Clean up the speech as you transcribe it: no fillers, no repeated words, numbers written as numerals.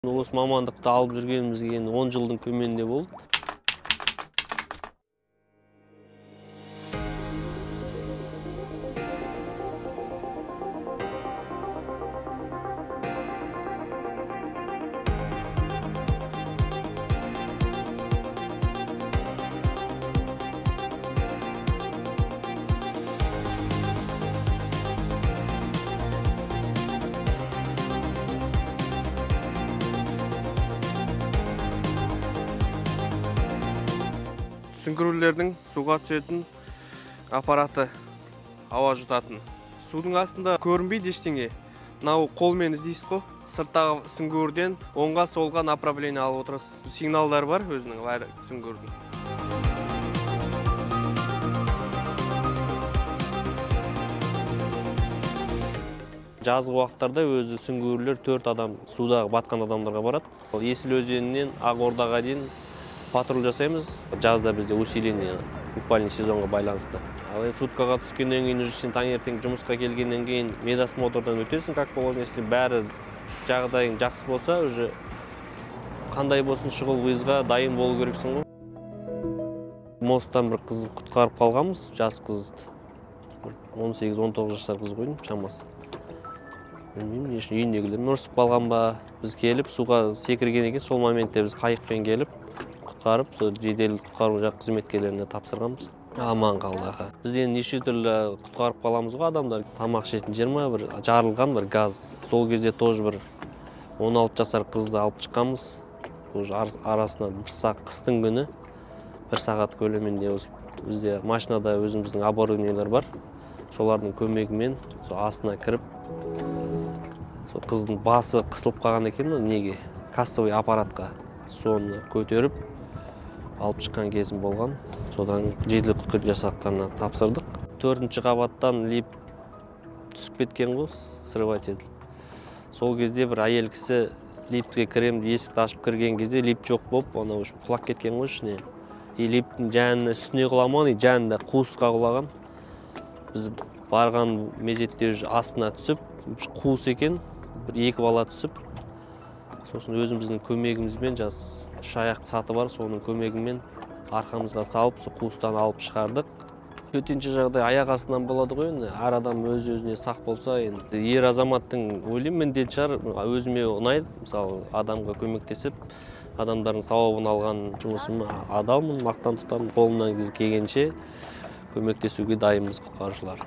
Осы мамандықты алып жүргенімізге 10 жылдың көмегінде болды. Сүңгүрүлердің суға түсетін аппараты, ауа жұтатын. Судың астында көрінбейді ештеңе. Мынау қолмен іздейсіз ғой. Сырттағы сүңгүрден оңға солға направление алып отырасыз. Сигналдар бар өзінің әр сүңгүрдің. Жазғы уақыттарда өзі сүңгүрлер 4 адам судағы батқан адамдарға барады. Есіл өзенінен Ақордаға дейін патруль жасаймыз. Жазда бізде усиление купальный сезонға байланысты. Ал суткаға түскеннен кейін уже сен таңертең жұмысқа келгеннен кейін медосмотрдан өтесің, как положено, если бәрі жағдайың жақсы болса, уже қандай болсын шұғыл вызға дайын болу керексің ғой. Мосттан бір қыз құтқарып қалғанбыз, жас қыз. 18-19 жасар қыз қойдым, шамасы. Білмеймін, үйіндегілерін ұрсып қалған ба, біз келіп суға секірген екен, сол моментте біз қайықпен келіп құтқарып, жедел құтқару жақ қызметкерлеріне тапсырғанбыз. Аман қалды. Біз енді неше түрлі құтқарып қаламыз ғой адамдар. Тамақ ішетін жерме бір жарылған бір газ. Сол кезде тоже бір 16 жасар қызды алып шыққанбыз. Арасына бір қыстың күні 1 сағат көлемінде бізде машинада өзіміздің оборудованиелер бар. Солардың көмегімен астына кіріп, қыздың басы қысылып қалған екен, неге? Кассовый аппаратқа соны көтеріп алып шыққан кезім болған. Содан жедел құтқару жасақтарына тапсырдық. 4-ші қабаттан лифт түсіп кеткен ғой, срывать етіліп. Сол кезде бір әйел кісі лифтке кірем, есікті ашып кірген кезде лифт жоқ болып, оны құлап кеткен ғой ішіне. Лифттің жанына үстіне құламаған, жанында қуысқа құлаған. Біз барған мезетте астына түсіп, қуыс екен, бір 2 бала түсіп, сосын өзіміздің көмегімізбен жас 3 аяқты саты бар, соның көмегімен арқамызға салып, қуыстан алып шығардық. Төтенше жағдай аяқ астынан болады ғой, әр адам өз-өзіне сақ болса, ер азаматтың ойлаймын міндеті шығар, өзіме ұнайды, мысалы адамға көмектесіп, адамдардың сауабын алған жұмысым адалмын, мақтан тұтамын, қолымнан келгенше көмектесуге дайынбыз құтқарушылар.